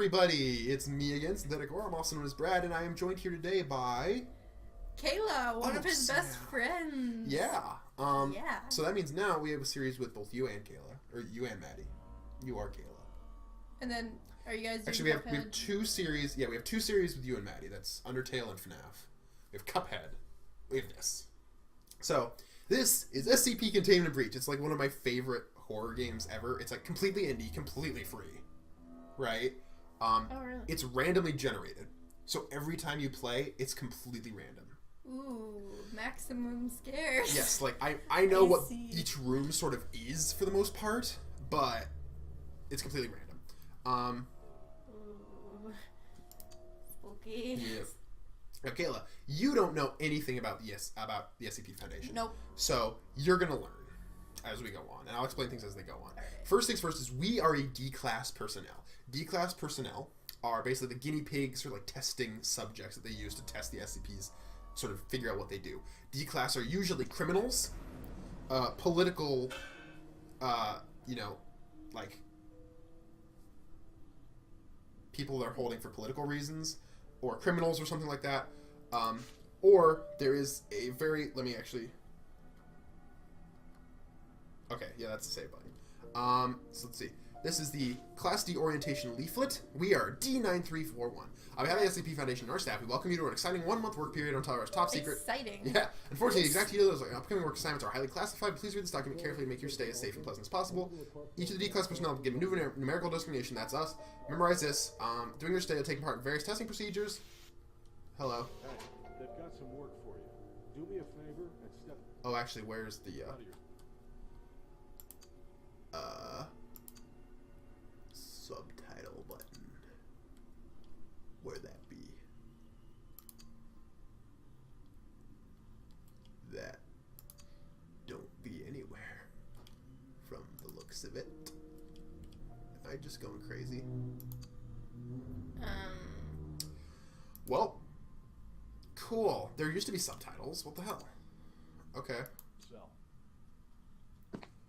everybody? It's me again, Synthetic Or. I'm also known as Brad, and I am joined here today by... Kayla, one of his best friends. Yeah. Yeah. So that means now we have a series with both you and Kayla. Or you and Maddie. You are Kayla. And then, are you guys doing Actually, we have Cuphead? two series. Yeah, we have two series with you and Maddie. That's Undertale and FNAF. We have Cuphead. We have this. So, this is SCP Containment Breach. It's like one of my favorite horror games ever. It's like completely indie, completely free. Right? Oh, really? It's randomly generated. So every time you play, it's completely random. Ooh, maximum scares. Yes, like I know what see. each room sort of is for the most part, but it's completely random. Ooh. Spooky. Yeah. Now, Kayla, you don't know anything about the SCP Foundation. Nope. So you're gonna learn as we go on, and I'll explain things as they go on. Right. First things first is we are a D-class personnel. D-class personnel are basically the guinea pigs or like testing subjects that they use to test the SCPs, sort of figure out what they do. D-class are usually criminals, political, like people they're holding for political reasons, or criminals or something like that. Or there is a very, okay, yeah, that's the save button. So let's see. This is the Class D orientation leaflet. We are D9341. On behalf of the SCP Foundation and our staff, we welcome you to an exciting one-month work period on Tyler's top secret. Exciting. Yeah. Unfortunately, the exact details of upcoming work assignments are highly classified. Please read this document carefully to make your stay as safe and pleasant as possible. Each of the D-class personnel will give a new numerical designation. That's us. Memorize this. During your stay, you'll take part in various testing procedures. Hello. Hey, they've got some work for you. Do me a favor and step Oh, actually, where's the, out of your... subtitle button? Where'd that be? That don't be anywhere from the looks of it. Am I just going crazy? Well, cool. There used to be subtitles. What the hell? Okay. So,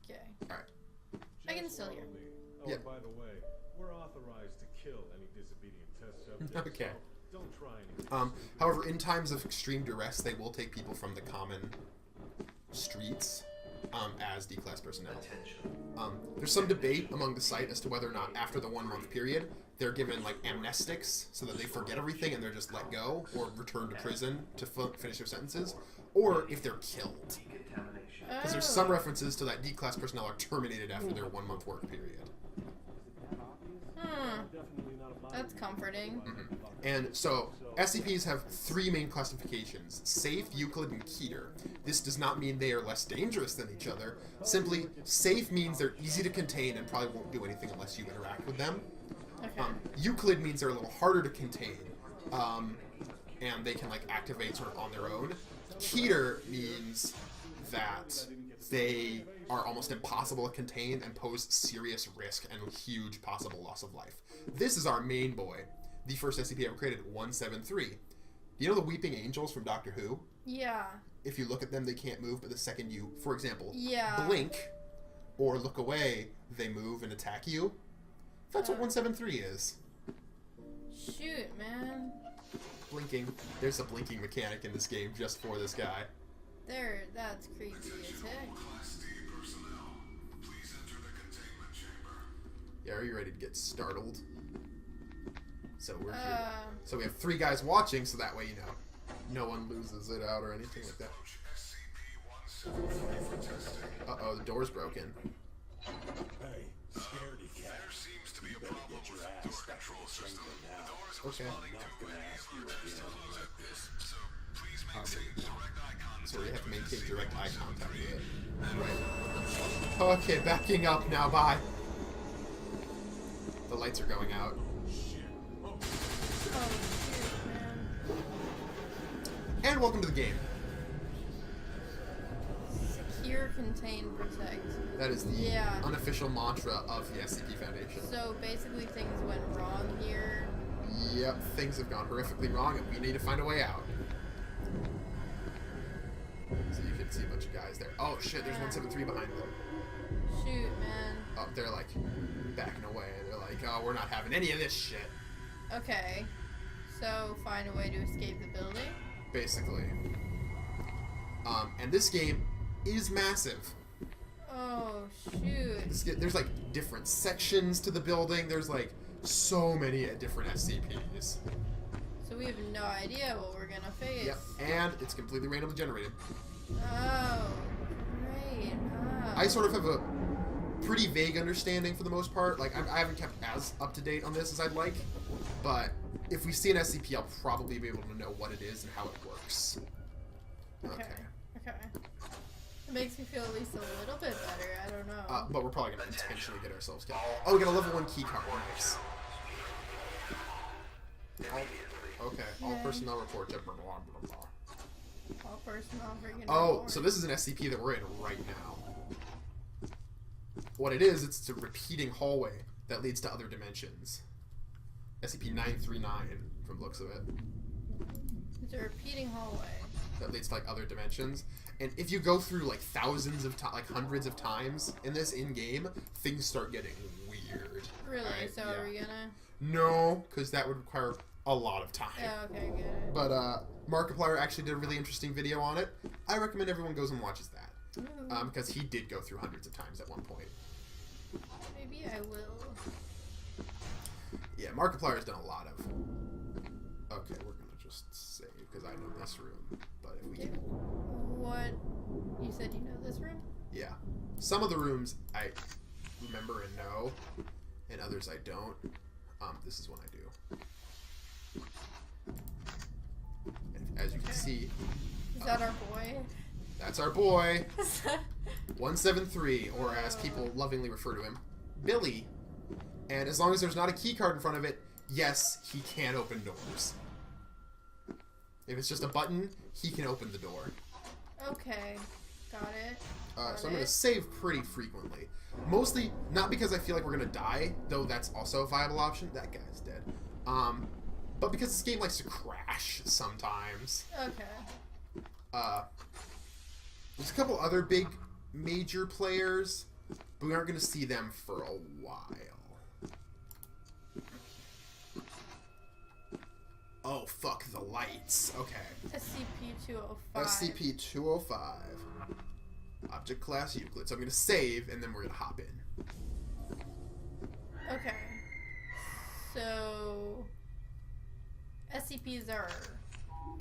Okay. Alright. I can still hear. Oh, Yeah. and by the way, we're authorized to kill any disobedient test subjects. Okay. So don't try anything. However, in times of extreme duress, they will take people from the common streets as D-class personnel. There's some debate among the site as to whether or not, after the 1 month period, they're given like amnestics so that they forget everything and they're just let go or returned to prison to finish their sentences, or if they're killed. Because there's some references to that D-class personnel are terminated after their 1 month work period. That's comforting. And so, SCPs have three main classifications: Safe, Euclid, and Keter. This does not mean they are less dangerous than each other. Simply, Safe means they're easy to contain and probably won't do anything unless you interact with them. Okay. Euclid means they're a little harder to contain, and they can like activate sort of on their own. Keter means that they are almost impossible to contain and pose serious risk and huge possible loss of life. This is our main boy, the first SCP ever created, 173. You know the Weeping Angels from Doctor Who? Yeah. If you look at them, they can't move, but the second you, for example, Yeah. blink or look away, they move and attack you. That's what 173 is. Shoot, man. Blinking. There's a blinking mechanic in this game just for this guy. That's creepy as heck. Yeah, are you ready to get startled? So we're here. So we have 3 guys watching, so that way, you know, no one loses it out or anything like that. Uh-oh, the door's broken. Hey, scaredy cat. There seems to be a problem with the door control system. The door is responding to any of our tests like this, so please maintain direct eye contact. So we have to maintain direct eye contact with it. Right. Okay, backing up now, bye. The lights are going out. Oh, shoot, man. And welcome to the game. Secure, contain, protect. That is the Yeah. unofficial mantra of the SCP Foundation. So basically things went wrong here. Yep, things have gone horrifically wrong and we need to find a way out. So you can see a bunch of guys there. Oh shit, there's 173 behind them. Shoot, man. Oh, they're like backing away. They're like, oh, we're not having any of this shit. Okay. So, find a way to escape the building? Basically. And this game is massive. Oh, shoot. There's like different sections to the building. There's like so many different SCPs. So we have no idea what we're gonna face. Yep, and it's completely randomly generated. Oh, right. Oh. I sort of have a pretty vague understanding for the most part. Like, I haven't kept as up to date on this as I'd like, but if we see an SCP, I'll probably be able to know what it is and how it works. Okay. It makes me feel at least a little bit better. I don't know. But we're probably going to intentionally get ourselves killed. Oh, we got a level 1 key card. Nice. Okay. All personnel report. Blah, blah, blah, blah. All personnel freaking Oh, report. so this is an SCP that we're in right now. What it is, it's a repeating hallway that leads to other dimensions. SCP-939, from the looks of it. It's a repeating hallway. That leads to, like, other dimensions. And if you go through, like, thousands of times, like, hundreds of times in this in-game, things start getting weird. Really? Right? So Yeah. are we gonna... No, because that would require a lot of time. Oh, okay, get it. But, Markiplier actually did a really interesting video on it. I recommend everyone goes and watches that. Ooh. Because he did go through hundreds of times at one point. Maybe I will. Yeah, Markiplier's done a lot of... Okay, we're gonna just save, because I know this room. But if we Okay. can... What? You said you know this room? Yeah. Some of the rooms I remember and know, and others I don't. This is one I do. And as you can see... Is that our boy? That's our boy! 173, or as people lovingly refer to him, Billy. And as long as there's not a key card in front of it, yes, he can open doors. If it's just a button, he can open the door. Okay. Got it. So I'm going to save pretty frequently. Mostly, not because I feel like we're going to die, though that's also a viable option. That guy's dead. But because this game likes to crash sometimes. Okay. There's a couple other big major players, but we aren't going to see them for a while. Oh, fuck the lights. Okay. SCP-205. SCP-205. Object class Euclid. So I'm going to save, and then we're going to hop in. Okay. So... SCPs are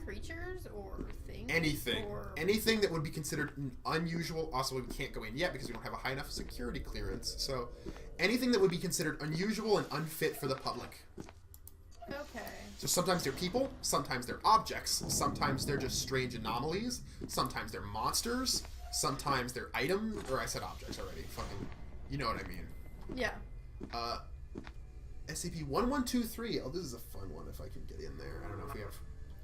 creatures or things? Anything. Or... Anything that would be considered unusual. Also, we can't go in yet because we don't have a high enough security clearance. So, anything that would be considered unusual and unfit for the public. Okay. So sometimes they're people, sometimes they're objects, sometimes they're just strange anomalies, sometimes they're monsters, sometimes they're items, or I said objects already, fucking, you know what I mean. Yeah. SCP-1123, oh, this is a fun one if I can get in there. I don't know if we have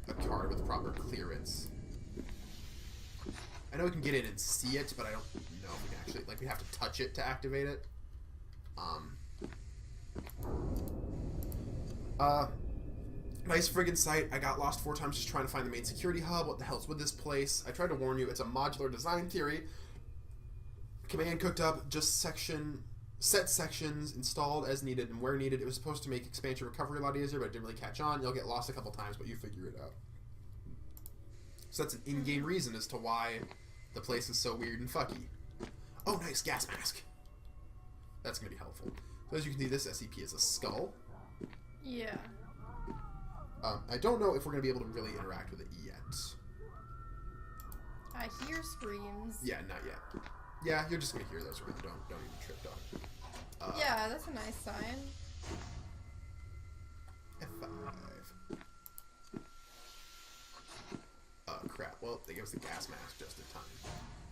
a card with proper clearance. I know we can get in and see it, but I don't know if we can actually, like, we have to touch it to activate it. Nice friggin' site. I got lost 4 times just trying to find the main security hub. What the hell's with this place? I tried to warn you. It's a modular design theory. Command cooked up. Just set sections installed as needed and where needed. It was supposed to make expansion recovery a lot easier, but it didn't really catch on. You'll get lost a couple times, but you figure it out. So that's an in-game reason as to why the place is so weird and fucky. Oh, nice gas mask. That's gonna be helpful. So as you can see, this SCP is a skull. Yeah. I don't know if we're going to be able to really interact with it yet. I hear screams. Yeah, not yet. Yeah, you're just going to hear those around. Don't even trip, dog. Yeah, that's a nice sign. F5. Oh, crap. Well, they gave us the gas mask just in time.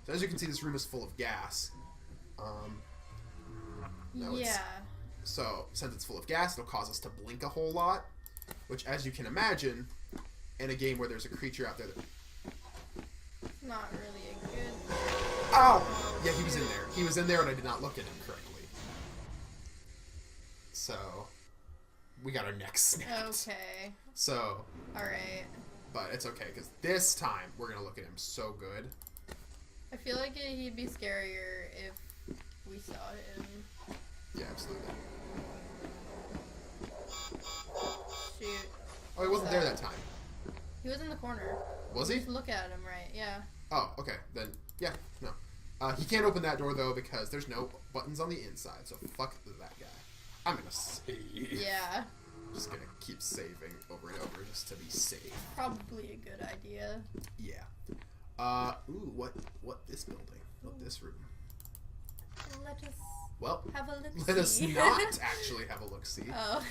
So as you can see, this room is full of gas. Yeah. So, since it's full of gas, it'll cause us to blink a whole lot. Which, as you can imagine, in a game where there's a creature out there that... Not really a good... Oh! Yeah, he was in there. He was in there and I did not look at him correctly. So, we got our necks snapped. Okay. So... Alright. But it's okay, because this time, we're going to look at him so good. I feel like he'd be scarier if we saw him. Yeah, absolutely. Oh, he wasn't there that time. He was in the corner. Was he? Just look at him, right? Yeah. Oh, okay. Then, yeah, no. He can't open that door, though, because there's no buttons on the inside, so fuck that guy. I'm gonna save. Yeah. Just gonna keep saving over and over just to be safe. Probably a good idea. Yeah. Ooh, what this building? What this room? Let us Well, have a look. let us not actually have a look-see. Oh.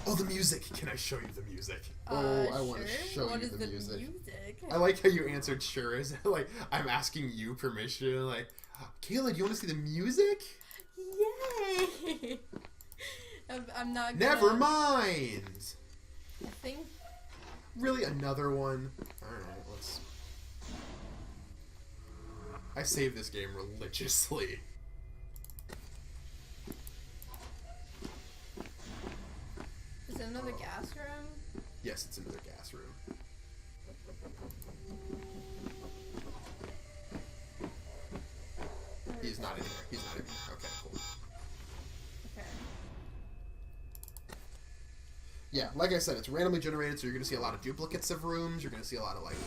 Oh, the music! Can I show you the music? Oh, I want to sure. show What you is the music. music? I like how you answered sure as like I'm asking you permission. Like, Kayla, do you want to see the music? Yay! I'm not. Never mind. I think. Really, another one? All right, let's. I save this game religiously. Is it another gas room? Yes, it's another gas room. He's not in here. He's not in here. Okay, cool. Okay. Yeah, like I said, it's randomly generated, so you're going to see a lot of duplicates of rooms. You're going to see a lot of, like...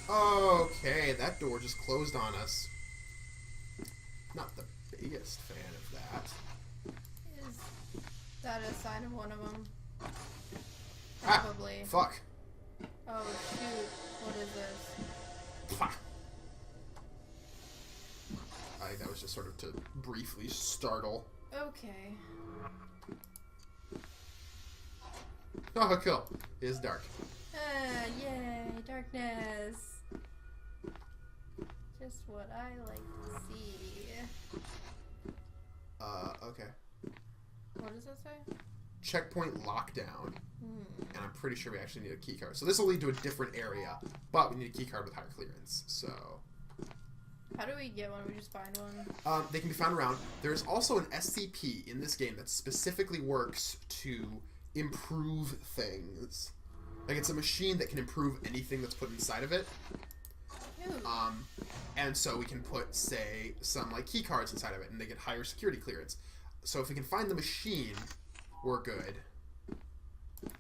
Okay, that door just closed on us. Not the biggest fan of that. Is that a sign of one of them? Ah, Probably. fuck. Oh shoot! What is this? Fuck. I think that was just sort of to briefly startle. Okay. Oh, cool. It is dark. Yay! Darkness. Just what I like to see. Okay. What does that say? Checkpoint lockdown. And I'm pretty sure we actually need a keycard. So this will lead to a different area, but we need a keycard with higher clearance. So How do we get one? We just find one? they can be found around. There's also an SCP in this game that specifically works to improve things. Like, it's a machine that can improve anything that's put inside of it. Ew. And so we can put, say, some like key cards inside of it, and they get higher security clearance. So if we can find the machine, we're good.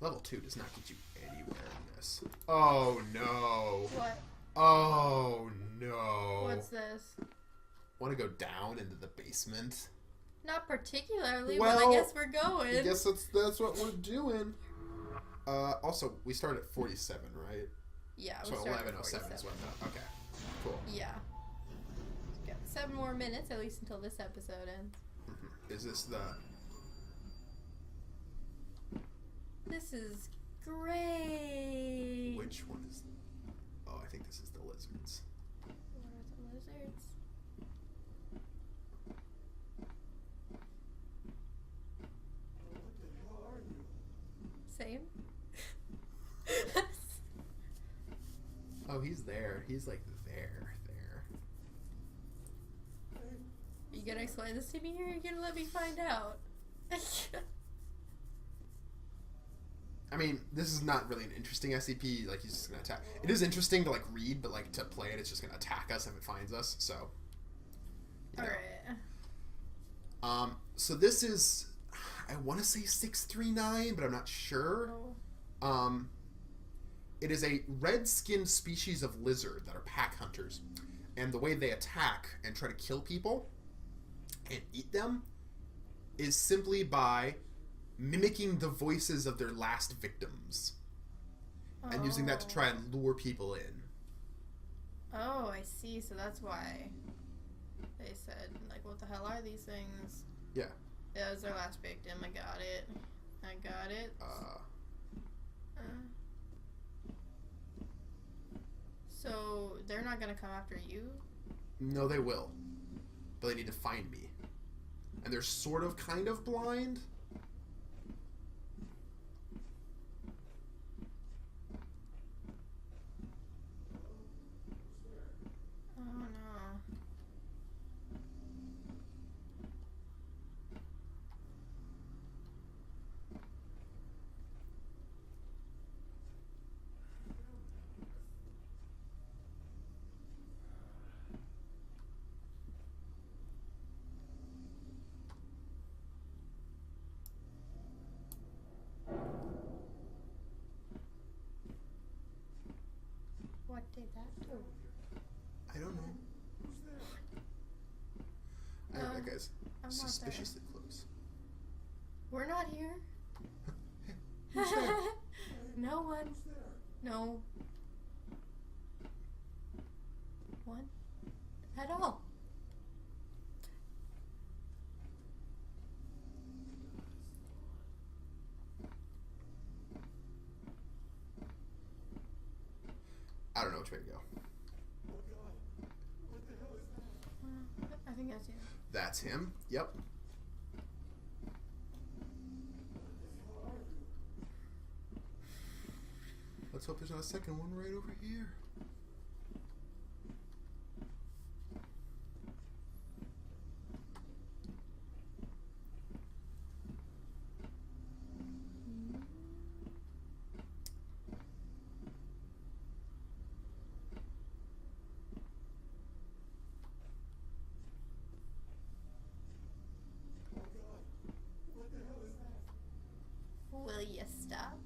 Level 2 does not get you anywhere in this. Oh no. What? Oh no. What's this? Want to go down into the basement? Not particularly, Well, but I guess we're going. I guess that's what we're doing. Also, we start at 47, right? Yeah, we So started 11:07 at is 47. when the... Okay, cool. Yeah. Got 7 more minutes, at least until this episode ends. Is this the... This is great! Which one is... Oh, I think this is the lizards. What are the lizards? Same? Oh, he's there. He's like there. You gonna explain this to me or are you gonna let me find out? I mean, this is not really an interesting SCP. Like, he's just gonna attack. It is interesting to, like, read, but, like, to play it, it's just gonna attack us if it finds us, so... you know. Alright. So this is... I want to say 639, but I'm not sure. Oh. It is a red-skinned species of lizard that are pack hunters. And the way they attack and try to kill people and eat them is simply by mimicking the voices of their last victims. And using that to try and lure people in. Oh, I see. So that's why they said, like, what the hell are these things? Yeah. That was their last victim. I got it. So they're not gonna come after you? No, they will. But they need to find me. And they're sort of kind of blind. Oh no. say that? Oh. I don't know. That guy's I'm not suspiciously close. We're not here. Who's there? No one. No. One. At all. I don't know which way to go. I think that's you. That's him. Yep. Let's hope there's not a second one right over here. Will you stop?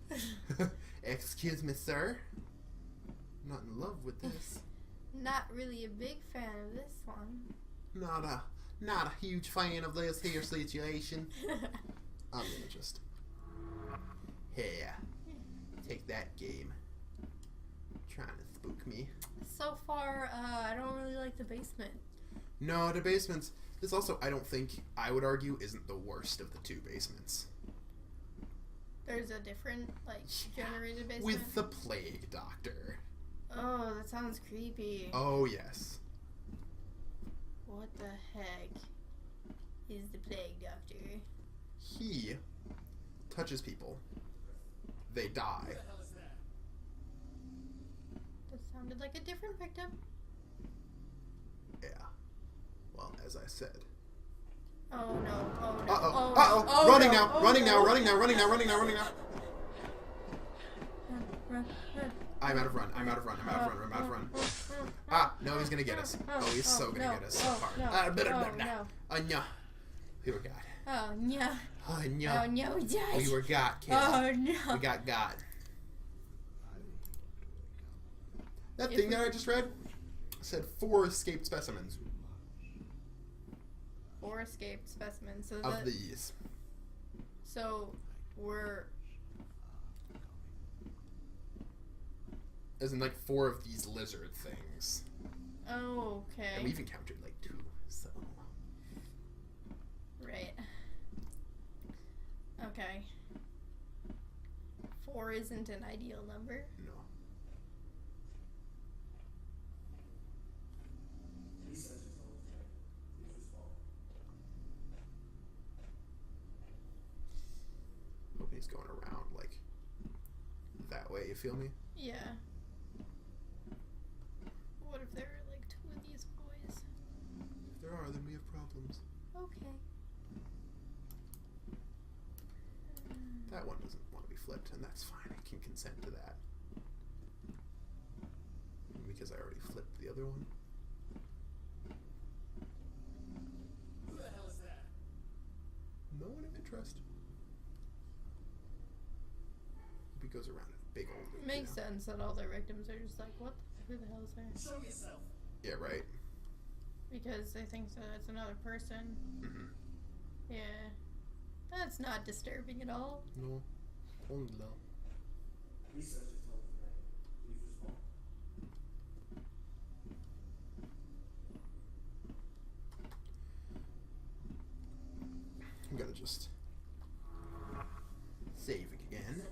Excuse me, sir. I'm not in love with this. Not really a big fan of this one. Not a huge fan of this here situation. I'm gonna just take that game. Trying to spook me. So far, I don't really like the basement. No, the basements. This also, I don't think, I would argue, isn't the worst of the two basements. There's a different, like, generated basement? With the plague doctor. Oh, that sounds creepy. Oh, yes. What the heck is the plague doctor? He touches people. They die. That sounded like a different victim. Yeah. Well, as I said. Oh no, oh no. Uh-oh. Oh, Uh-oh. oh, Running no. now. Oh, Running no. now. Running now. Running now. Running now. Running now. Run. I'm out of run. I'm out of run. I'm out of run. I'm out of run. Ah, no, he's gonna get us. Oh, he's so gonna get us so hard. No. No. We were got. Oh no. Oh, Oh no. no, we died. We were got, Kayla. Oh no. We got. That thing that I just read said 4 escaped specimens 4 escaped specimens. So of these. So we're. As in, like, 4 of these lizard things. Oh, okay. And we've encountered, like, 2, so. Right. Okay. 4 isn't an ideal number. No. Hoping he's going around, like, that way, you feel me? Yeah. What if there are like 2 of these boys? If there are, then we have problems. Okay. That one doesn't want to be flipped, and that's fine. I can consent to that. Because I already flipped the other one. Who the hell is that? No one of interest. He goes around in a big old loop. Makes sense that all their victims are just like, what? Who the hell is there? Show yourself. Yeah, right. Because they think that it's another person. Mm-hmm. Yeah. That's not disturbing at all. No. Only low. Research is told tonight. Please respond. I'm gonna just save again.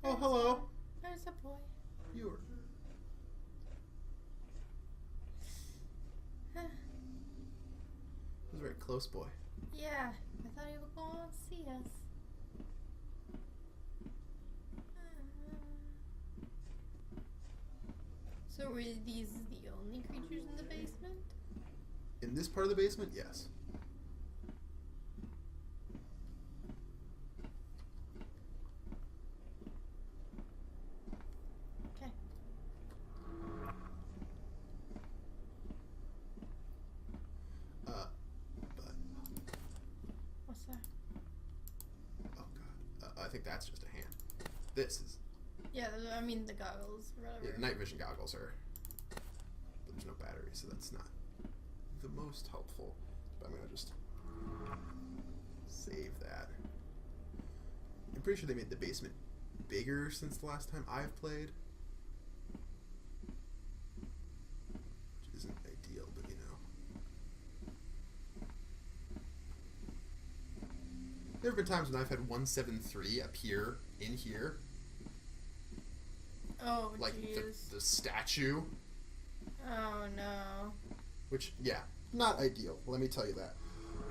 Oh, hello. There's a boy. You were. It was a very close boy. Yeah, I thought he would go and see us. So were these the only creatures in the basement? In this part of the basement, yes. Okay. But What's that? oh god, I think that's just a hand. This is... Yeah, I mean the goggles, or whatever. Yeah, the night vision goggles are... But there's no battery, so that's not the most helpful. But I'm going to just save that. I'm pretty sure they made the basement bigger since the last time I've played. Which isn't ideal, but you know. There have been times when I've had 173 appear in here. Oh, Like jeez. the statue. Oh, no. Which, yeah, not ideal. Let me tell you that.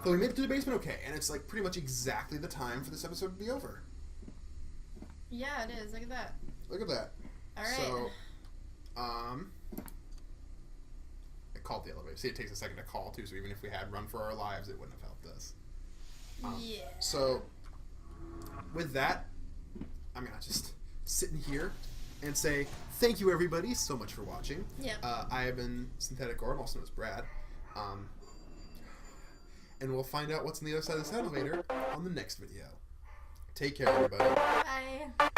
But we made it to the basement okay, and it's like pretty much exactly the time for this episode to be over. Yeah, it is. Look at that. Look at that. All right. So, I called the elevator. See, it takes a second to call, too, so even if we had run for our lives, it wouldn't have helped us. Yeah. So, with that, I'm going to just sit in here and say thank you, everybody, so much for watching. Yep. I have been Synthetic Orb, also known as Brad. And we'll find out what's on the other side of this elevator on the next video. Take care, everybody. Bye.